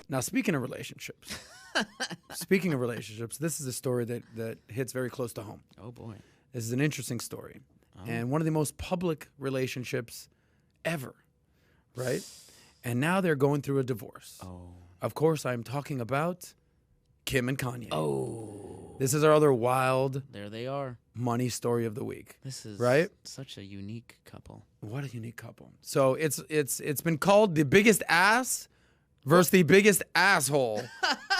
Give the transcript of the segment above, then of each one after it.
Now, speaking of relationships, this is a story that hits very close to home. Oh, boy. This is an interesting story. And one of the most public relationships ever, right? And now they're going through a divorce. Oh. Of course, I'm talking about Kim and Kanye. Oh. This is our other wild There they are. money story of the week. This is right? such a unique couple. What a unique couple. So it's been called the biggest ass versus the biggest asshole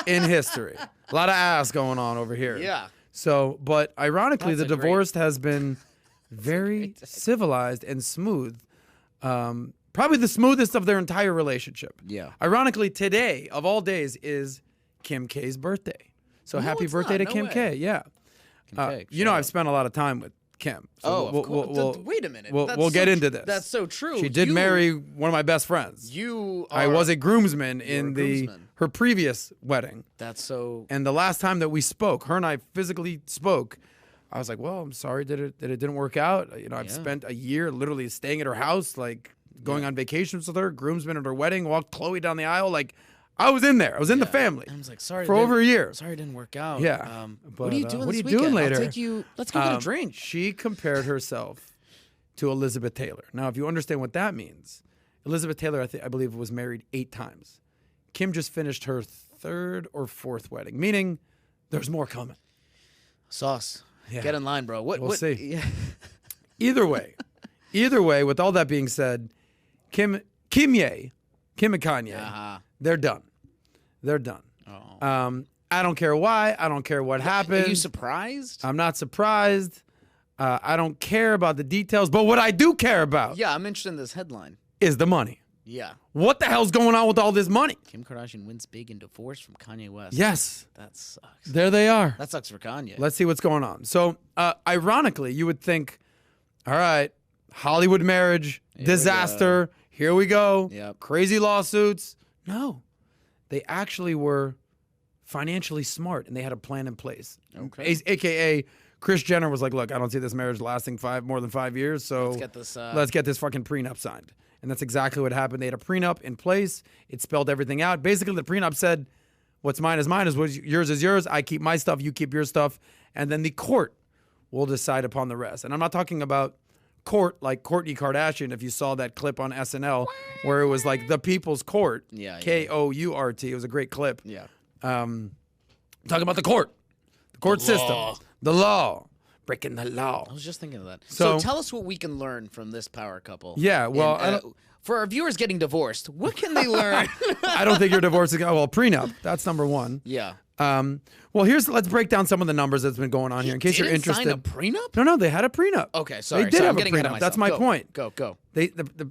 in history. A lot of ass going on over here. Yeah. So, but ironically, That's the a great- divorce has been very civilized and smooth. Probably the smoothest of their entire relationship. Yeah. Ironically, today, of all days, is Kim K's birthday. So No, happy it's birthday not. to No Kim way. K. Yeah. Kim K, You know, shout I've spent a lot of time with Kim. So Oh, of course. Wait a minute. We'll That's get so into this. That's so true. She did marry one of my best friends. You are... I was a groomsman in a groomsman. her previous wedding. That's so... And the last time that we spoke, her and I physically spoke, I was like, well, I'm sorry that it didn't work out. You know, I've spent a year literally staying at her house, like going on vacations with her, groomsman at her wedding, walked Chloe down the aisle. Like, I was in there. I was in the family. I was like, sorry. For over a year. Sorry it didn't work out. Yeah. What are you doing what this are you doing weekend? later? I'll take you... Let's go get a drink. She compared herself to Elizabeth Taylor. Now, if you understand what that means, Elizabeth Taylor, I believe, was married 8 times. Kim just finished her 3rd or 4th wedding, meaning there's more coming. Sauce. Yeah. Get in line, bro. We'll see. Yeah. Either way, with all that being said, KimYe, Kim and Kanye, they're done. They're done. Oh. I don't care why. I don't care what happened. Are you surprised? I'm not surprised. I don't care about the details, but what I do care about Yeah, I'm interested in this headline. is the money. Yeah. What the hell's going on with all this money? Kim Kardashian wins big in divorce from Kanye West. Yes, That sucks. there they are. That sucks for Kanye. Let's see what's going on. So, ironically, you would think, all right, Hollywood marriage, disaster, here we go, Yep. crazy lawsuits. No, they actually were financially smart, and they had a plan in place. Okay. AKA, Kris Jenner was like, look, I don't see this marriage lasting more than 5 years, so Let's get this... fucking prenup signed. And that's exactly what happened. They had a prenup in place. It spelled everything out. Basically, the prenup said, what's mine is what's yours is yours. I keep my stuff, you keep your stuff. And then the court will decide upon the rest. And I'm not talking about court like Kourtney Kardashian, if you saw that clip on SNL, where it was like the People's Court, Kourt. It was a great clip. Yeah. Talking about the court system, the law. Breaking the law. I was just thinking of that. So So tell us what we can learn from this power couple. Yeah, well, for our viewers getting divorced, what can they learn? I don't think your divorce is prenup. That's number one. Yeah. Well, let's break down some of the numbers that's been going on here in case you're interested. Sign a prenup? No, they had a prenup. Okay, sorry. They did sorry, have I'm a getting ahead of prenup. myself. That's my point. Go. The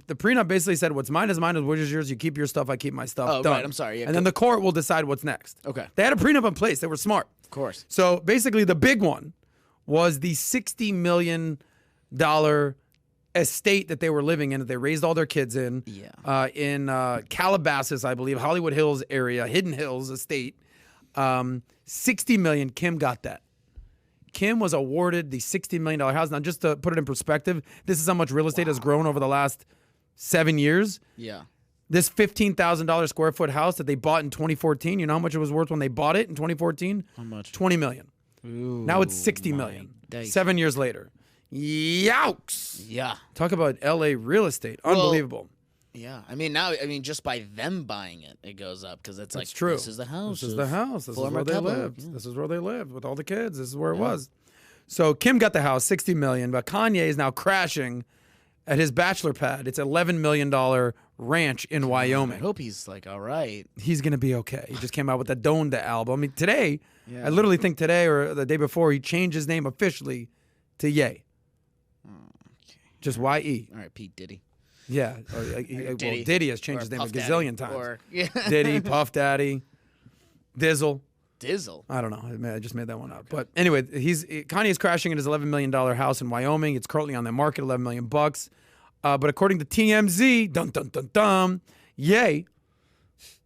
prenup basically said, what's mine is what is yours. You keep your stuff, I keep my stuff. Oh, Done. right, I'm sorry. Yeah, and then the court will decide what's next. Okay. They had a prenup in place. They were smart. Of course. So basically, the big one was the $60 million estate that they were living in, that they raised all their kids in. Yeah. In Calabasas, I believe, Hollywood Hills area, Hidden Hills estate. $60 million. Kim got that. Kim was awarded the $60 million house. Now, just to put it in perspective, this is how much real estate has grown over the last 7 years. Yeah. This $15,000 square foot house that they bought in 2014, you know how much it was worth when they bought it in 2014? How much? $20 million. Ooh, Now it's $60 million. days. 7 years later. Yowks. Yeah. Talk about LA real estate. Unbelievable. Yeah. Just by them buying it, it goes up because it's That's like, true. this is the house. This is the house. This is former where they couple. lived. Yeah. This is where they lived with all the kids. This is where it was. So Kim got the house, $60 million, but Kanye is now crashing at his bachelor pad. It's $11 million ranch in Wyoming. I hope he's like, all right. He's going to be okay. He just came out with the Donda album. I mean, today, I literally think today or the day before, he changed his name officially to Ye. Okay. Just Y-E. All right, Pete Diddy. Yeah. Diddy has changed his name a gazillion times. Diddy, Puff Daddy, Dizzle. I don't know. I just made that one up. But anyway, Kanye's crashing in his $11 million house in Wyoming. It's currently on the market, $11 million bucks. But according to TMZ, Ye,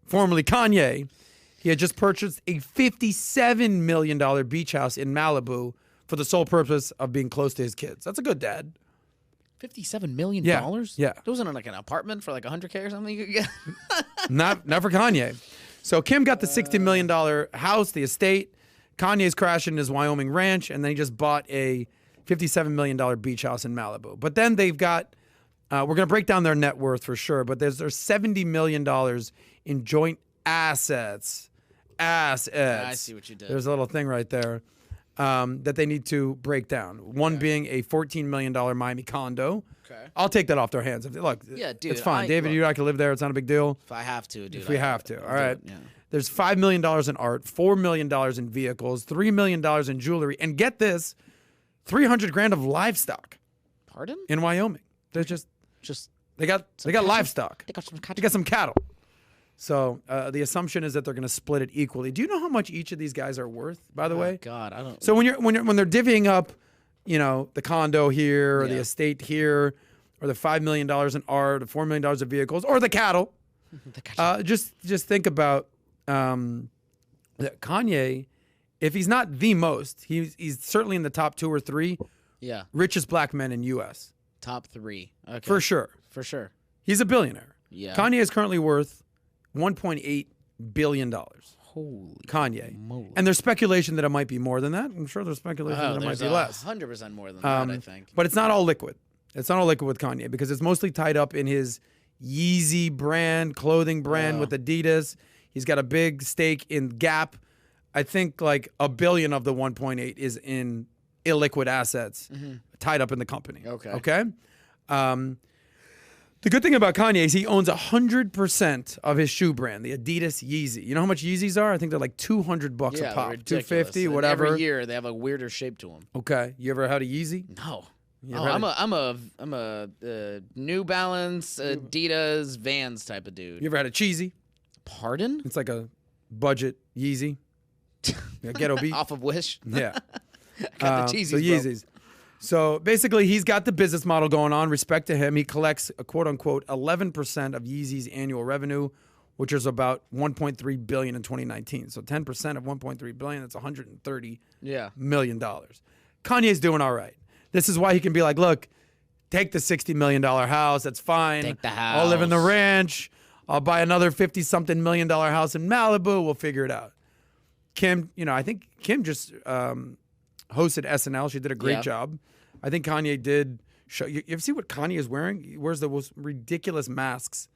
formerly Kanye, he had just purchased a $57 million beach house in Malibu for the sole purpose of being close to his kids. That's a good dad. $57 million? Yeah. That wasn't like an apartment for like $100K or something you could get? Not for Kanye. So Kim got the $60 million house, the estate. Kanye's crashing his Wyoming ranch, and then he just bought a $57 million beach house in Malibu. But then they've got, we're going to break down their net worth for sure, but there's $70 million in joint assets. I see what you did. There's a little thing right there that they need to break down. One being a $14 million Miami condo. Okay. I'll take that off their hands. Look, yeah, dude, it's fine. David, you're not going to live there. It's not a big deal. If I have to, dude. If we have to. All right. Yeah. There's $5 million in art, $4 million in vehicles, $3 million in jewelry, and get this, $300,000 of livestock. Pardon? In Wyoming. They're just they got livestock. They got some cattle. So the assumption is that they're going to split it equally. Do you know how much each of these guys are worth, by the way? God, I don't. So when they're divvying up, the condo here or the estate here, or the $5 million in art, or $4 million of vehicles, or the cattle, just think about that Kanye. If he's not the most, he's certainly in the top 2 or 3. Yeah. Richest black men in U.S. Top 3. Okay. For sure. For sure. He's a billionaire. Yeah. Kanye is currently worth $1.8 billion. Holy Kanye. moly. And there's speculation that it might be more than that. I'm sure there's speculation that it might be less. 100% more than that, I think. But it's not all liquid. It's not all liquid with Kanye because it's mostly tied up in his Yeezy brand, clothing brand with Adidas. He's got a big stake in Gap. I think like $1 billion of the 1.8 is in illiquid assets tied up in the company. Okay. The good thing about Kanye is he owns 100% of his shoe brand, the Adidas Yeezy. You know how much Yeezys are? I think they're like $200 a pop, ridiculous. $250, whatever. Every year they have a weirder shape to them. Okay. You ever had a Yeezy? No. I'm a New Balance, Adidas, Vans type of dude. You ever had a Cheesy? Pardon? It's like a budget Yeezy. Ghetto beat. Off of Wish. Yeah. Got the Cheezys, so Yeezys. So basically, he's got the business model going on. Respect to him. He collects a quote unquote 11% of Yeezy's annual revenue, which is about $1.3 billion in 2019. So 10% of $1.3 billion, that's $130 million. Kanye's doing all right. This is why he can be like, look, take the $60 million house. That's fine. Take the house. I'll live in the ranch. I'll buy another $50-something million house in Malibu. We'll figure it out. Kim, I think Kim just hosted SNL. She did a great job. I think Kanye did show. You ever see what Kanye is wearing? He wears the most ridiculous masks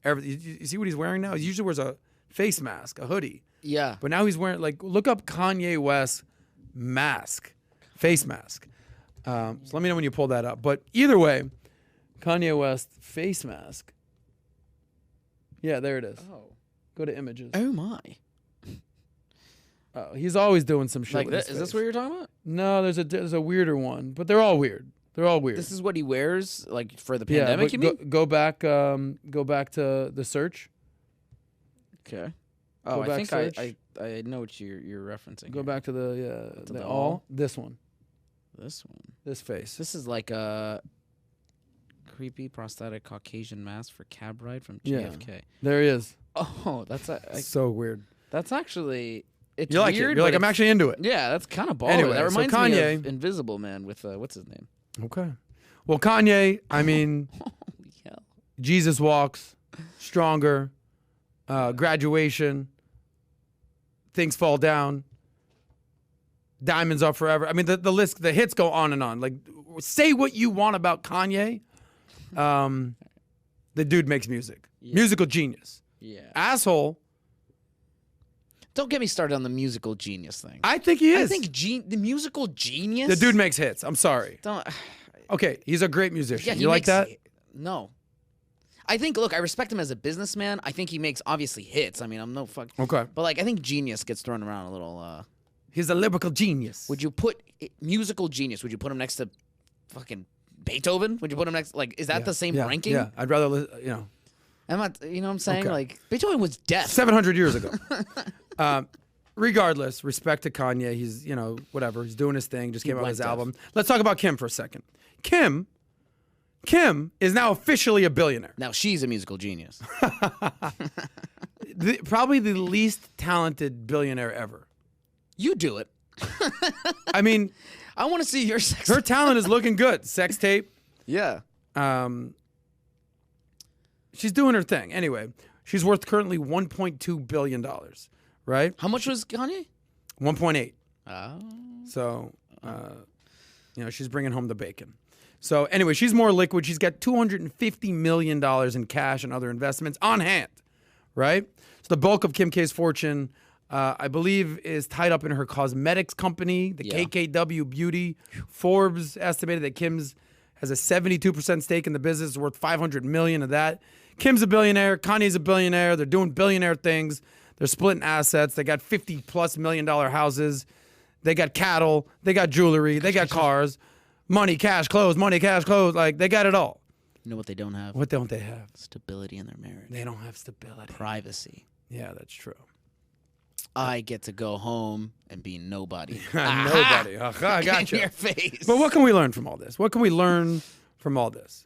ever. You see what he's wearing now? He usually wears a face mask, a hoodie. Yeah. But now he's wearing, look up Kanye West mask, face mask. So let me know when you pull that up. But either way, Kanye West face mask. Yeah, there it is. Oh. Go to images. Oh, my. He's always doing some shit. Like this? Is this what you're talking about? No, there's a weirder one, but they're all weird. They're all weird. This is what he wears, like for the pandemic. You mean? Go back to the search. Okay. Oh, I think I know what you're referencing. Go back to the all. This one. This one. This face. This is like a creepy prosthetic Caucasian mask for cab ride from JFK. Yeah. There he is. Oh, that's so weird. That's actually. It's you like weird, it. You're like, I'm actually into it. Yeah, that's kind of baller. Anyway, that reminds Kanye, me of Invisible Man with, what's his name? Okay. Well, Kanye, I mean, Jesus Walks, Stronger, Graduation, Things Fall Down, Diamonds Are Forever. I mean, the list, the hits go on and on. Like, say what you want about Kanye. The dude makes music. Yeah. Musical genius. Yeah. Asshole. Don't get me started on the musical genius thing. I think he is. I think the musical genius. The dude makes hits. I'm sorry. Don't. Okay, he's a great musician. Yeah, you like that? No. I think. Look, I respect him as a businessman. I think he makes obviously hits. I mean, I'm no fuck. Okay. But like, I think genius gets thrown around a little. He's a lyrical genius. Would you put musical genius? Would you put him next to fucking Beethoven? Would you put him next? Like, is that the same ranking? Yeah, I'd rather I'm not. You know what I'm saying? Okay. Like, Beethoven was deaf 700 years ago. Regardless, respect to Kanye. He's, whatever. He's doing his thing. Just came out with his album. Let's talk about Kim for a second. Kim is now officially a billionaire. Now she's a musical genius. Probably the least talented billionaire ever. You do it. I mean, I want to see your sex. Her talent is looking good. Sex tape. Yeah. She's doing her thing. Anyway, She's worth currently $1.2 billion, right? How much was Kanye? 1.8. Oh. So, she's bringing home the bacon. So anyway, she's more liquid. She's got $250 million in cash and other investments on hand, right? So the bulk of Kim K's fortune, I believe, is tied up in her cosmetics company, the KKW Beauty. Forbes estimated that Kim's has a 72% stake in the business, worth $500 million of that. Kim's a billionaire. Kanye's a billionaire. They're doing billionaire things. They're splitting assets. They got $50+ million houses. They got cattle. They got jewelry. They got cars. Money, cash, clothes. Money, cash, clothes. Like, they got it all. You know what they don't have? What don't they have? Stability in their marriage. They don't have stability. Privacy. Yeah, that's true. I get to go home and be nobody. Nobody. I got you. In your face. But what can we learn from all this? What can we learn from all this?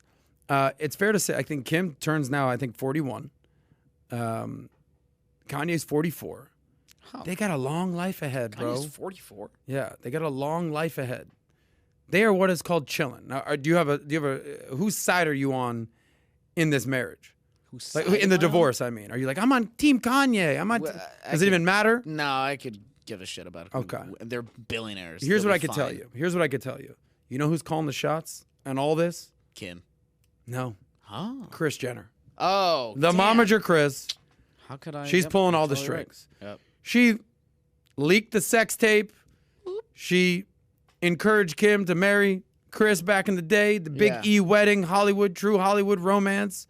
It's fair to say, I think Kim turns now, 41. Kanye's 44. Oh. They got a long life ahead, bro. Kanye's 44. Yeah, they got a long life ahead. They are what is called chilling. Now, do you have a whose side are you on in this marriage? Whose like side in the am I on? divorce? I mean, are you like, I'm on Team Kanye? Does it even matter? No, I could give a shit about it. Okay, they're billionaires. Here's They'll what I be could tell fine. you. Here's what I could tell you. You know who's calling the shots on all this? Kim. No. Huh? Kris Jenner. Oh, The damn. momager Kris. How could I? She's pulling all the totally strings. Right. Yep. She leaked the sex tape. She encouraged Kim to marry Kris back in the day. The big E wedding, true Hollywood romance.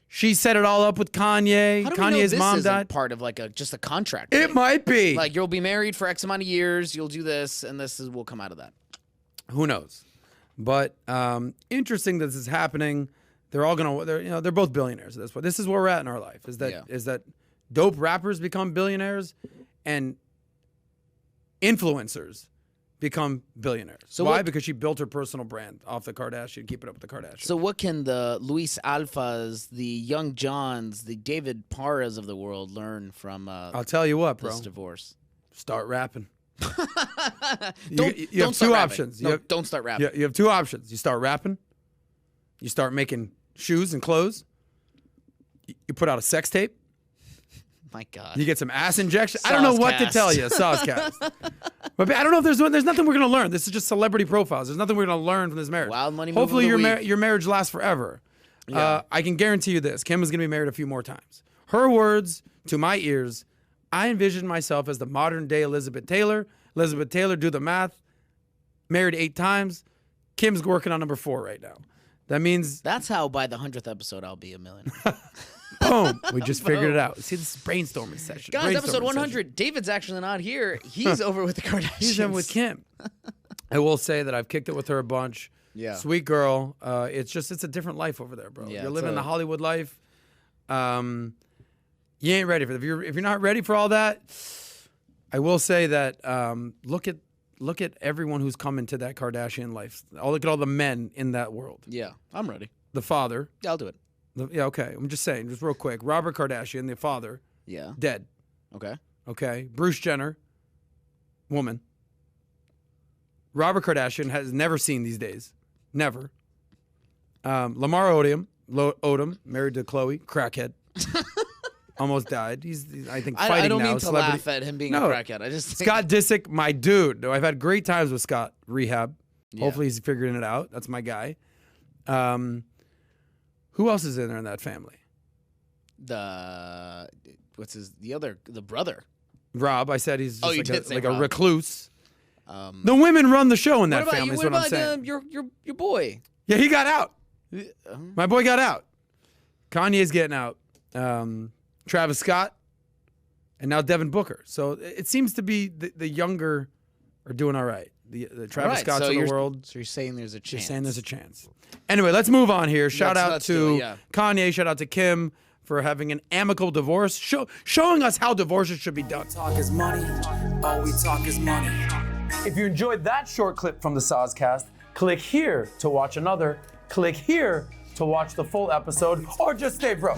She set it all up with Kanye. How do we know Kanye's this mom isn't died. part of like just a contract. It thing? might be. Like you'll be married for X amount of years. You'll do this, and will come out of that. Who knows? But interesting that this is happening. They're all gonna. They're both billionaires at this point. This is where we're at in our life. Is that dope rappers become billionaires, and influencers become billionaires. So why? Because she built her personal brand off the Kardashian, keep it up with the Kardashians. So what can the Luis Alfas, the Young Johns, the David Parras of the world learn from I'll tell you what, bro. This divorce? Start rapping. You have two options. Don't start rapping. You have two options. You start rapping. You start making shoes and clothes. You put out a sex tape. My God. You get some ass injection. I don't know what to tell you. Saucecast. But I don't know if there's nothing we're gonna learn. This is just celebrity profiles. There's nothing we're gonna learn from this marriage. Wild money. Hopefully your marriage lasts forever. Yeah. I can guarantee you this: Kim is gonna be married a few more times. Her words to my ears: I envision myself as the modern day Elizabeth Taylor. Elizabeth Taylor, do the math. Married 8 times. Kim's working on number 4 right now. That means that's how by the 100th episode I'll be a millionaire. Boom. We just figured it out. See, this is brainstorming session. Guys, episode 100. David's actually not here. He's over with the Kardashians. He's over with Kim. I will say that I've kicked it with her a bunch. Yeah. Sweet girl. It's a different life over there, bro. Yeah, you're living the Hollywood life. You ain't ready for it. If you're not ready for all that, I will say that look at everyone who's come into that Kardashian life. Look at all the men in that world. Yeah, I'm ready. The father. Yeah, I'll do it. Yeah, okay. I'm just saying, just real quick. Robert Kardashian, the father. Yeah. Dead. Okay. Okay. Bruce Jenner, woman. Robert Kardashian has never seen these days. Never. Lamar Odom, married to Khloe, crackhead. Almost died. He's I think, fighting now. I don't mean to celebrity. laugh at him being a crackhead. I just think... Scott Disick, my dude. I've had great times with Scott. Rehab. Yeah. Hopefully he's figuring it out. That's my guy. Who else is in there in that family? The brother. Rob. I said he's just like a Rob. Recluse. The women run the show in that family. What is what about I'm saying. Your boy? Yeah, he got out. My boy got out. Kanye's getting out. Travis Scott, and now Devin Booker. So it seems to be the younger are doing all right. The Travis Scotts of the world. So you're saying there's a chance. You're saying there's a chance. Anyway, let's move on here. Shout out to Kanye. Shout out to Kim for having an amicable divorce, showing us how divorces should be done. Talk is money. All we talk is money. If you enjoyed that short clip from the Soscast, click here to watch another. Click here to watch the full episode, or just stay broke.